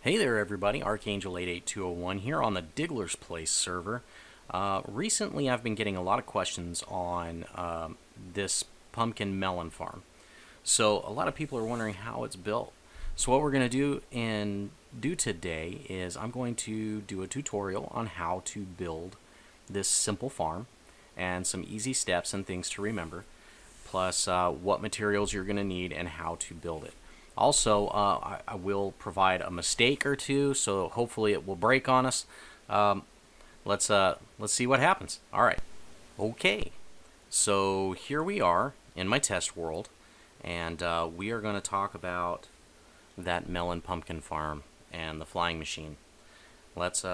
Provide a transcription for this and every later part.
Hey there everybody, Archangel88201 here on the DigglersPlace server. Recently I've been getting a lot of questions on this pumpkin melon farm. So a lot of people are wondering how it's built. So what we're going to do today is I'm going to do a tutorial on how to build this simple farm and some easy steps and things to remember, plus what materials you're going to need and how to build it. Also, I will provide a mistake or two, so hopefully it will break on us. Let's see what happens. All right. Okay. So here we are in my test world, and we are going to talk about that melon pumpkin farm and the flying machine. Let's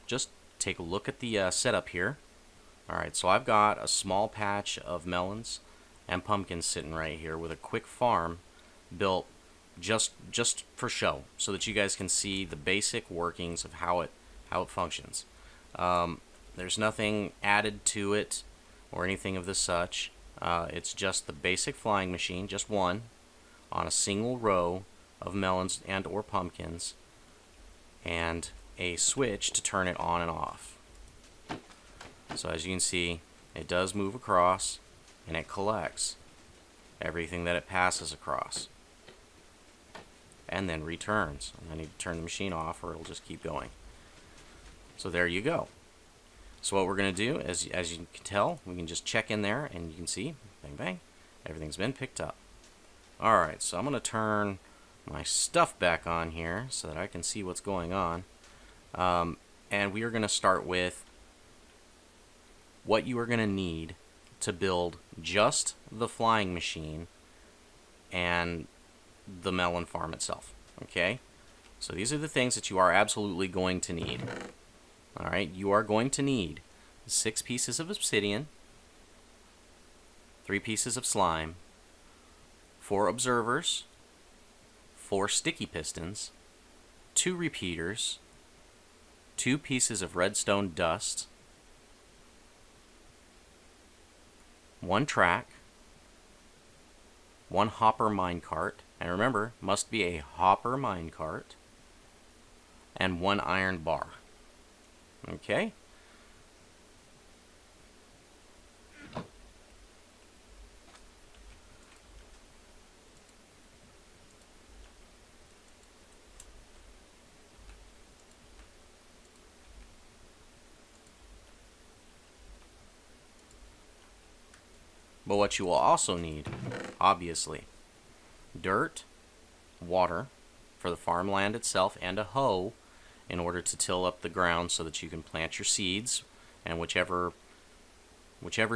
just take a look at the setup here. All right. So I've got a small patch of melons and pumpkins sitting right here with a quick farm built just for show, so that you guys can see the basic workings of how it functions. There's nothing added to it or anything of the such. It's just the basic flying machine, just one, on a single row of melons and or pumpkins, and a switch to turn it on and off. So as you can see, it does move across, and it collects everything that it passes across, and then returns. And I need to turn the machine off or it'll just keep going. So there you go. So what we're going to do is, as you can tell, we can just check in there and you can see, bang bang, everything's been picked up. Alright, so I'm going to turn my stuff back on here so that I can see what's going on. And we are going to start with what you are going to need to build just the flying machine and the melon farm itself. Okay, so these are the things that you are absolutely going to need. Alright, you are going to need 6 pieces of obsidian, 3 pieces of slime, 4 observers, 4 sticky pistons, 2 repeaters, 2 pieces of redstone dust, 1 track, 1 hopper minecart, and remember, must be a hopper minecart, and 1 iron bar. Okay? But what you will also need, obviously, dirt, water for the farmland itself, and a hoe in order to till up the ground so that you can plant your seeds and whichever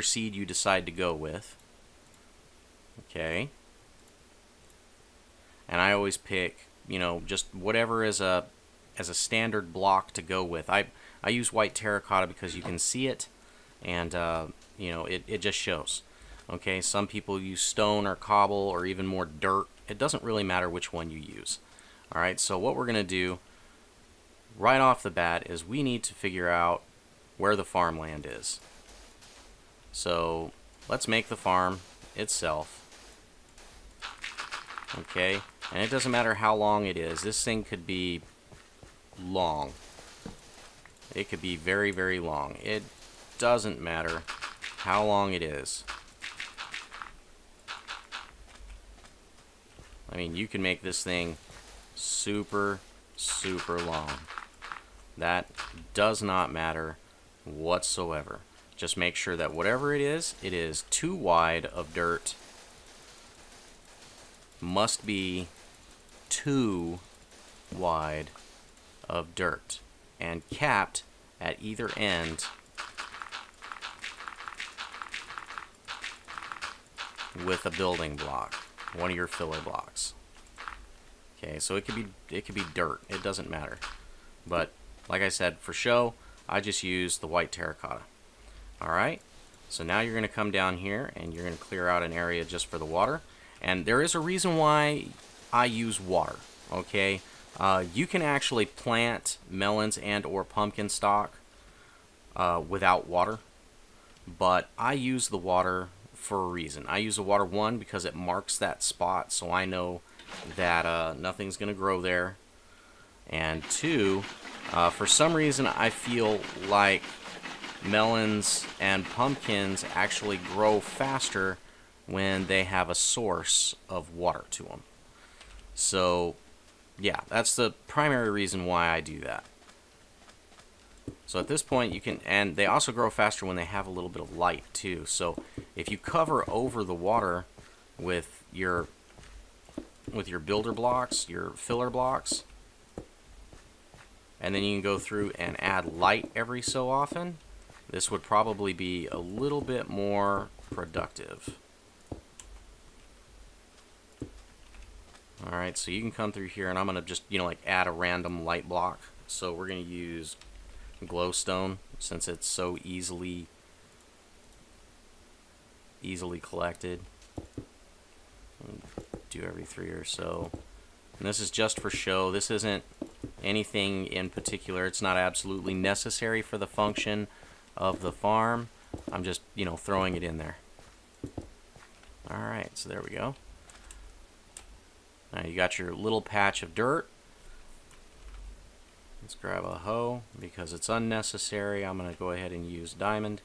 seed you decide to go with. Okay. And I always pick, just whatever is as a standard block to go with. I use white terracotta because you can see it, and it just shows. Okay, some people use stone or cobble or even more dirt. It doesn't really matter which one you use. Alright, so what we're going to do right off the bat is we need to figure out where the farmland is. So let's make the farm itself. Okay, and it doesn't matter how long it is. This thing could be long. It could be very, very long. It doesn't matter how long it is. I mean, you can make this thing super, super long. That does not matter whatsoever. Just make sure that whatever it is too wide of dirt. Must be too wide of dirt. And capped at either end with a building block. One of your filler blocks. Okay, so it could be dirt. It doesn't matter. But like I said, for show, I just use the white terracotta. Alright, so now you're going to come down here and you're going to clear out an area just for the water. And there is a reason why I use water. Okay, you can actually plant melons and or pumpkin stock without water, but I use the water for a reason. I use the water, one, because it marks that spot so I know that nothing's going to grow there. And two, for some reason I feel like melons and pumpkins actually grow faster when they have a source of water to them. So yeah, that's the primary reason why I do that. So at this point you can, and they also grow faster when they have a little bit of light too. So if you cover over the water with your builder blocks, your filler blocks, and then you can go through and add light every so often, this would probably be a little bit more productive. Alright, so you can come through here, and I'm going to just, like add a random light block. So we're going to use glowstone, since it's so easily collected. Do every 3 or so. And this is just for show. This isn't anything in particular. It's not absolutely necessary for the function of the farm. I'm just, throwing it in there. Alright, so there we go. Now you got your little patch of dirt. Let's grab a hoe because it's unnecessary. I'm going to go ahead and use diamond.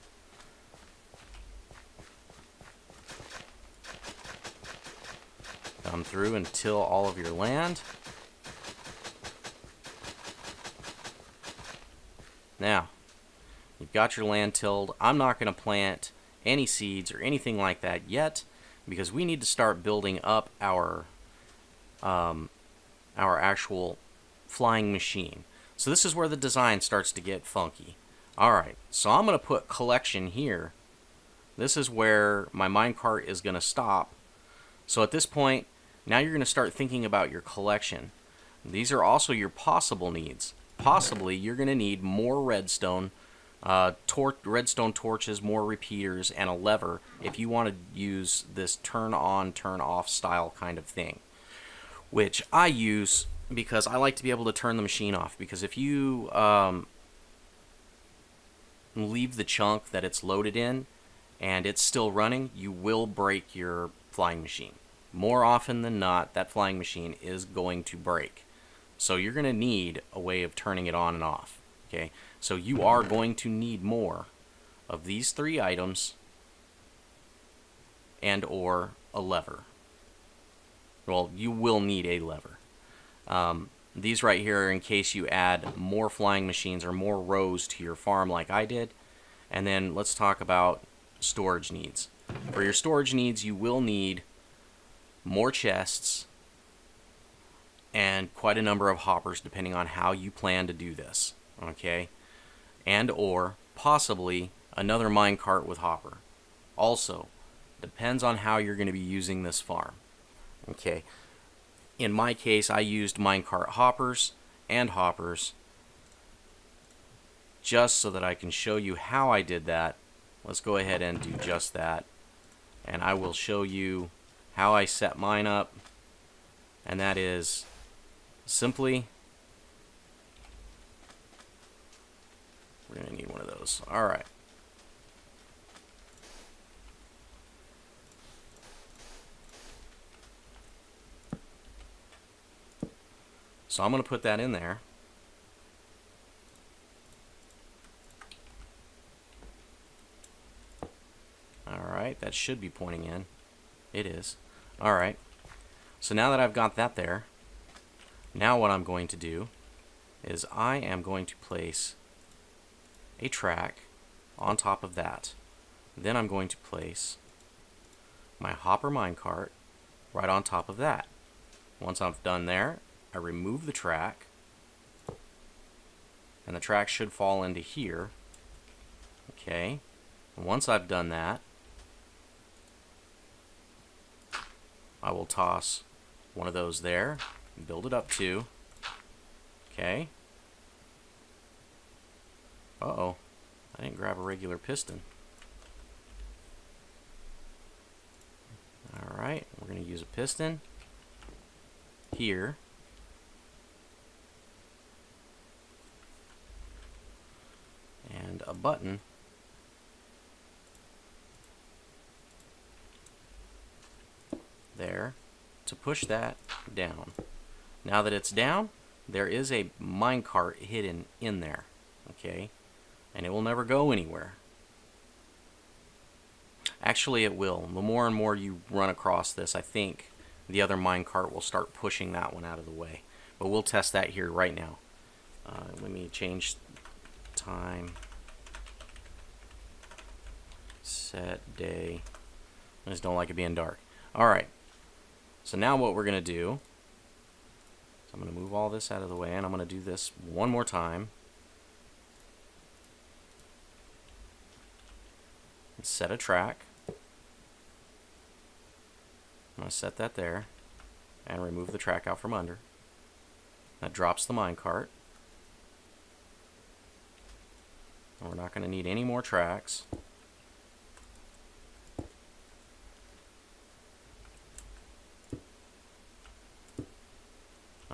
Come through and till all of your land. Now, you've got your land tilled. I'm not going to plant any seeds or anything like that yet because we need to start building up our actual flying machine. So this is where the design starts to get funky. Alright, so I'm going to put collection here. This is where my minecart is going to stop. So at this point, now you're going to start thinking about your collection. These are also your possible needs. Possibly you're going to need more redstone, redstone torches, more repeaters, and a lever if you want to use this turn on, turn off style kind of thing. Which I use because I like to be able to turn the machine off. Because if you leave the chunk that it's loaded in and it's still running, you will break your flying machine. More often than not, that flying machine is going to break. So you're going to need a way of turning it on and off. Okay, so you are going to need more of these 3 items and or a lever. Well, you will need a lever. These right here are in case you add more flying machines or more rows to your farm like I did. And then let's talk about storage needs. For your storage needs, you will need more chests and quite a number of hoppers depending on how you plan to do this. Okay? And or possibly another minecart with hopper. Also, depends on how you're going to be using this farm. Okay, in my case, I used minecart hoppers and hoppers just so that I can show you how I did that. Let's go ahead and do just that. And I will show you how I set mine up. And that is simply, we're going to need one of those. Alright. So I'm going to put that in there. Alright, that should be pointing in. It is. Alright. So now that I've got that there, now what I'm going to do is I am going to place a track on top of that. Then I'm going to place my hopper minecart right on top of that. Once I'm done there, I remove the track, and the track should fall into here. Okay, and once I've done that, I will toss one of those there, and build it up too. Okay. Uh-oh, I didn't grab a regular piston. Alright, we're going to use a piston here. And a button there to push that down. Now that it's down, there is a minecart hidden in there, okay? And it will never go anywhere. Actually, it will. The more and more you run across this, I think the other minecart will start pushing that one out of the way. But we'll test that here right now. Let me change time. Set day. I just don't like it being dark. Alright. So now what we're going to do is I'm going to move all this out of the way, and I'm going to do this one more time. And set a track. I'm going to set that there and remove the track out from under. That drops the minecart. And we're not going to need any more tracks.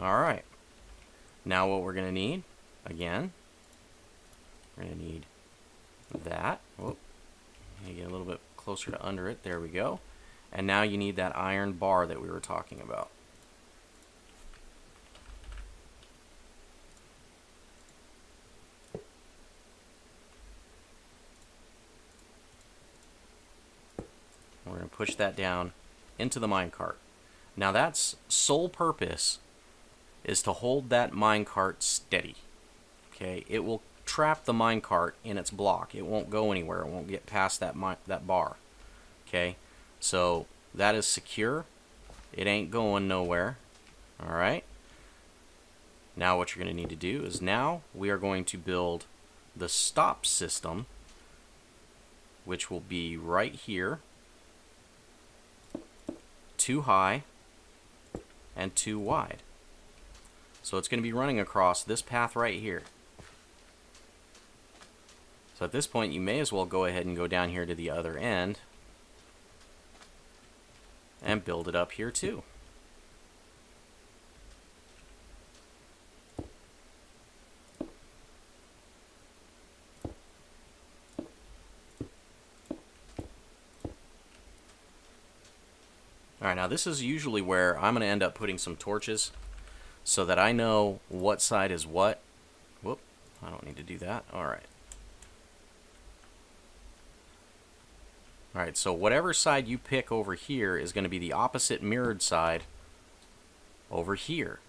Alright. Now what we're going to need, again, we're going to need that. Whoop. Get a little bit closer to under it. There we go. And now you need that iron bar that we were talking about. We're going to push that down into the minecart. Now that's sole purpose is to hold that minecart steady. Okay, it will trap the minecart in its block. It won't go anywhere. It won't get past that bar. Okay, so that is secure. It ain't going nowhere. All right. Now what you're going to need to do is now we are going to build the stop system, which will be right here, too high and too wide. So it's going to be running across this path right here. So at this point you may as well go ahead and go down here to the other end and build it up here too. Alright, now this is usually where I'm going to end up putting some torches so that I know what side is what. Whoop, I don't need to do that. Alright. Alright, so whatever side you pick over here is going to be the opposite mirrored side over here.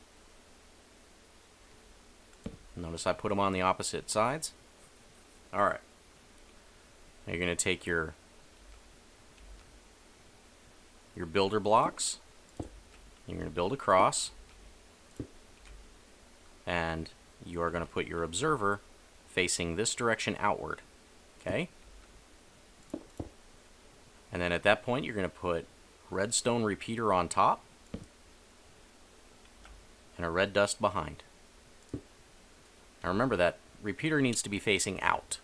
Notice I put them on the opposite sides. Alright. Now you're going to take your builder blocks. You're going to build across. And you are going to put your observer facing this direction outward. Okay? And then at that point, you're going to put redstone repeater on top and a red dust behind. Now remember that repeater needs to be facing out.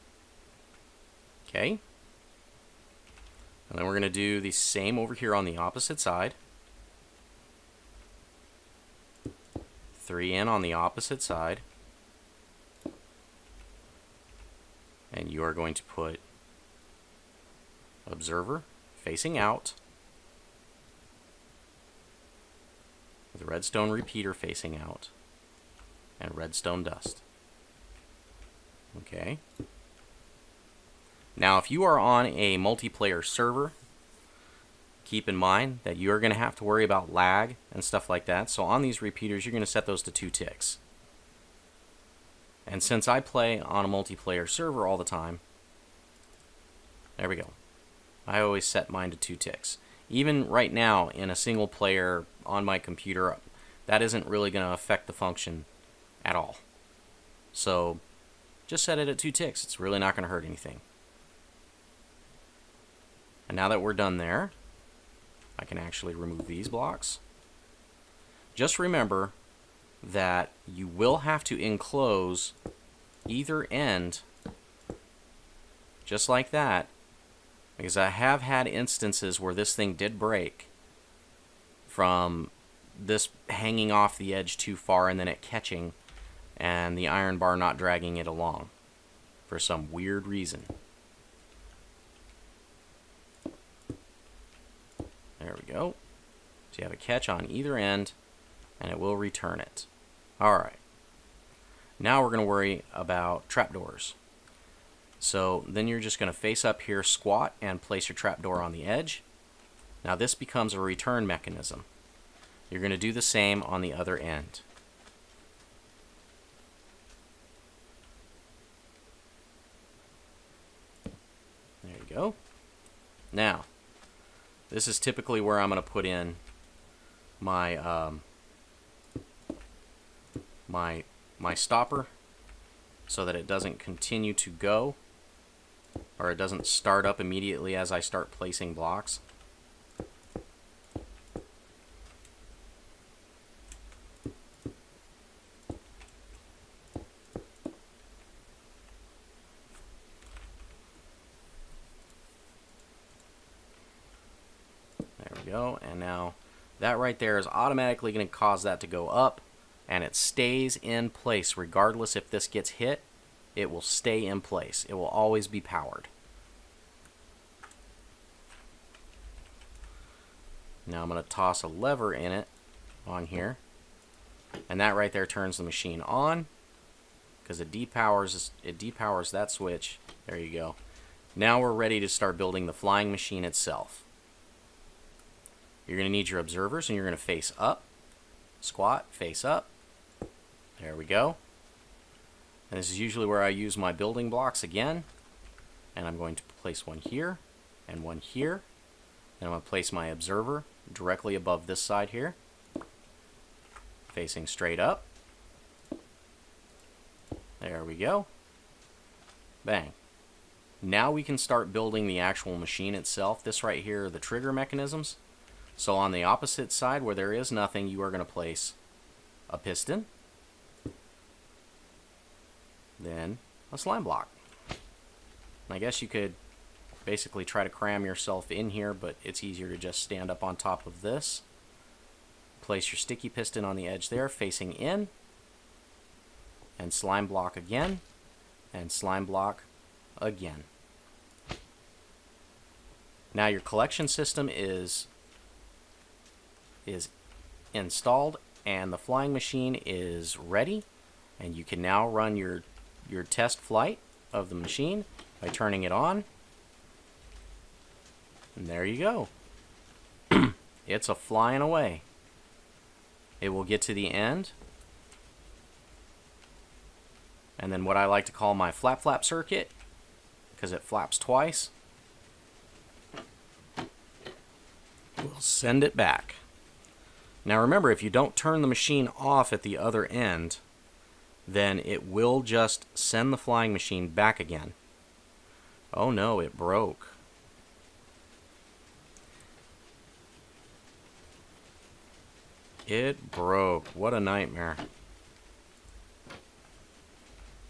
Okay? And then we're going to do the same over here on the opposite side. 3 in on the opposite side. And you are going to put observer facing out with redstone repeater facing out and redstone dust. Okay. Now if you are on a multiplayer server, keep in mind that you're going to have to worry about lag and stuff like that. So on these repeaters, you're going to set those to 2 ticks. And since I play on a multiplayer server all the time, there we go. I always set mine to 2 ticks. Even right now in a single player on my computer, that isn't really going to affect the function at all. So just set it at 2 ticks. It's really not going to hurt anything. And now that we're done there, I can actually remove these blocks. Just remember that you will have to enclose either end just like that, because I have had instances where this thing did break from this hanging off the edge too far and then it catching and the iron bar not dragging it along for some weird reason. There we go. So you have a catch on either end, and it will return it. Alright. Now we're going to worry about trapdoors. So then you're just going to face up here, squat, and place your trapdoor on the edge. Now this becomes a return mechanism. You're going to do the same on the other end. There you go. Now, this is typically where I'm going to put in my my stopper, so that it doesn't continue to go, or it doesn't start up immediately as I start placing blocks. There we go, and now that right there is automatically going to cause that to go up, and it stays in place regardless if this gets hit. It will stay in place. It will always be powered. Now I'm going to toss a lever in it on here, and that right there turns the machine on because it depowers that switch. There you go. Now we're ready to start building the flying machine itself. You're going to need your observers, and you're going to face up, squat, face up. There we go. And this is usually where I use my building blocks again. And I'm going to place one here and one here. And I'm going to place my observer directly above this side here, facing straight up. There we go. Bang. Now we can start building the actual machine itself. This right here are the trigger mechanisms. So on the opposite side where there is nothing, you are going to place a piston, then a slime block. I guess you could basically try to cram yourself in here, but it's easier to just stand up on top of this. Place your sticky piston on the edge there, facing in, and slime block again, and slime block again. Now your collection system is installed, and the flying machine is ready, and you can now run your test flight of the machine by turning it on. And there you go. It's a flying away. It will get to the end, and then what I like to call my flap circuit, because it flaps twice, we'll send it back. Now remember, if you don't turn the machine off at the other end, then it will just send the flying machine back again. Oh no, it broke. It broke. What a nightmare.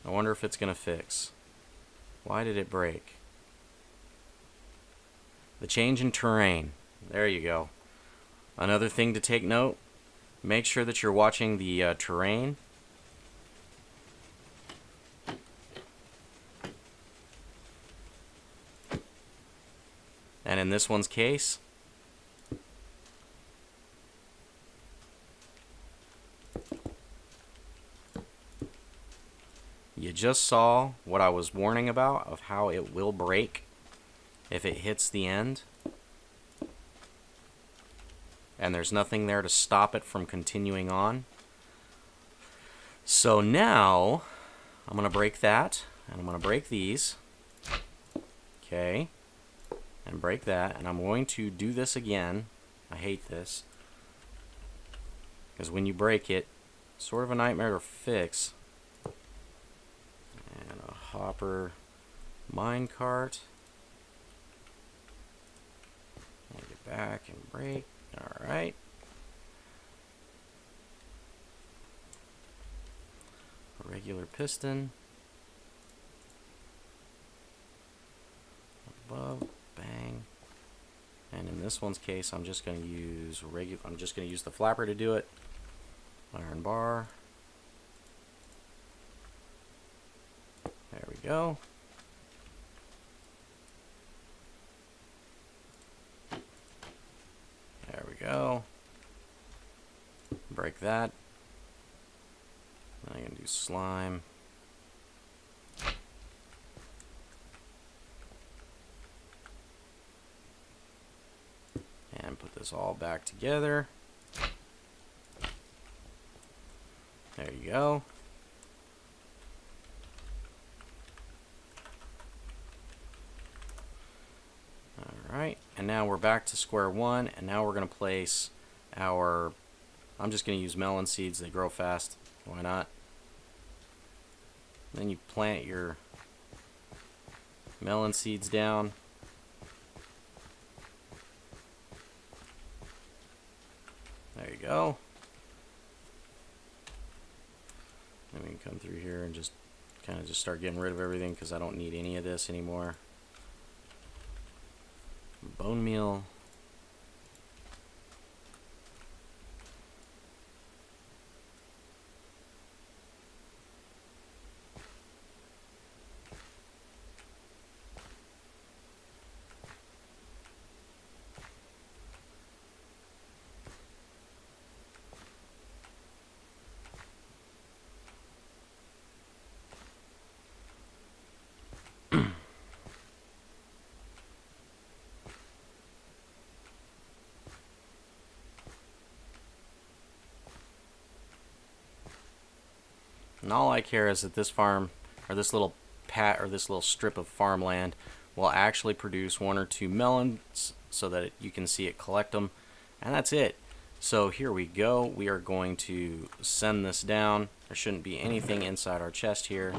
I wonder if it's going to fix. Why did it break? The change in terrain. There you go. Another thing to take note, make sure that you're watching the terrain. And in this one's case, you just saw what I was warning about of how it will break if it hits the end. And there's nothing there to stop it from continuing on. So now I'm going to break that, and I'm going to break these. Okay. And break that, and I'm going to do this again. I hate this, because when you break it, it's sort of a nightmare to fix. And a hopper minecart. Get back and break. Alright. A regular piston. Above. Bang. And in this one's case, I'm just going to use the flapper to do it. Iron bar. There we go. There we go. Break that. I can And do slime. And put this all back together. There you go. Alright, and now we're back to square one, and now we're going to place our, I'm just going to use melon seeds, they grow fast, why not? Then you plant your melon seeds down. There you go. Then we can come through here and just kind of just start getting rid of everything because I don't need any of this anymore. Bone meal. And all I care is that this farm, or this little this little strip of farmland, will actually produce 1 or 2 melons so that you can see it collect them. And that's it. So here we go. We are going to send this down. There shouldn't be anything inside our chest here.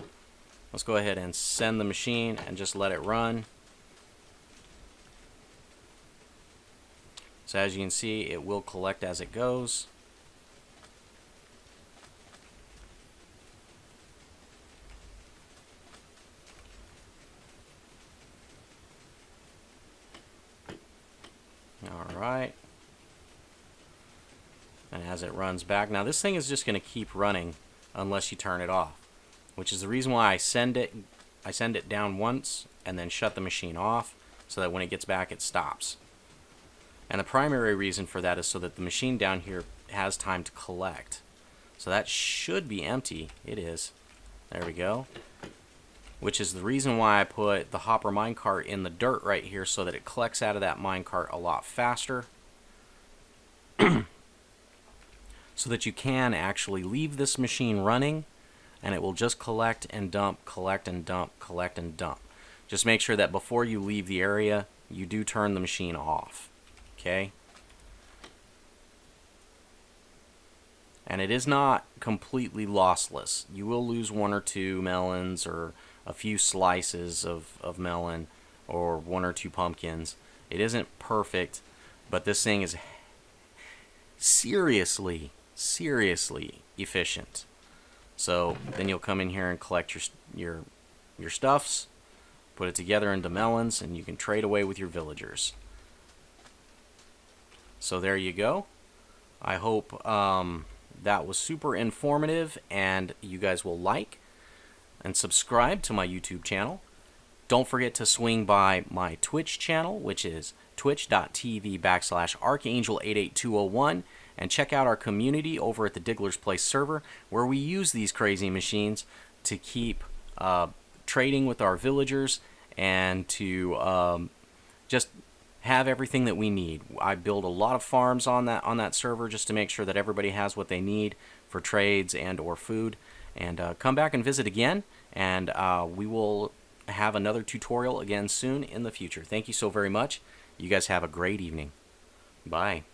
Let's go ahead and send the machine and just let it run. So as you can see, it will collect as it goes. Alright. And as it runs back, now this thing is just going to keep running unless you turn it off, which is the reason why I send it down once and then shut the machine off so that when it gets back it stops. And the primary reason for that is so that the machine down here has time to collect. So that should be empty. It is. There we go. Which is the reason why I put the hopper minecart in the dirt right here so that it collects out of that minecart a lot faster. So that you can actually leave this machine running and it will just collect and dump, collect and dump, collect and dump. Just make sure that before you leave the area, you do turn the machine off. Okay? And it is not completely lossless. You will lose 1 or 2 melons or a few slices of melon or 1 or 2 pumpkins. It isn't perfect, but this thing is seriously efficient. So then you'll come in here and collect your stuffs, put it together into melons, and you can trade away with your villagers. So there you go. I hope that was super informative and you guys will like and subscribe to my YouTube channel. Don't forget to swing by my Twitch channel, which is twitch.tv/archangel88201, and check out our community over at the DigglersPlace server, where we use these crazy machines to keep trading with our villagers and to just have everything that we need. I build a lot of farms on that server just to make sure that everybody has what they need for trades and or food. And come back and visit again, and we will have another tutorial again soon in the future. Thank you so very much. You guys have a great evening. Bye.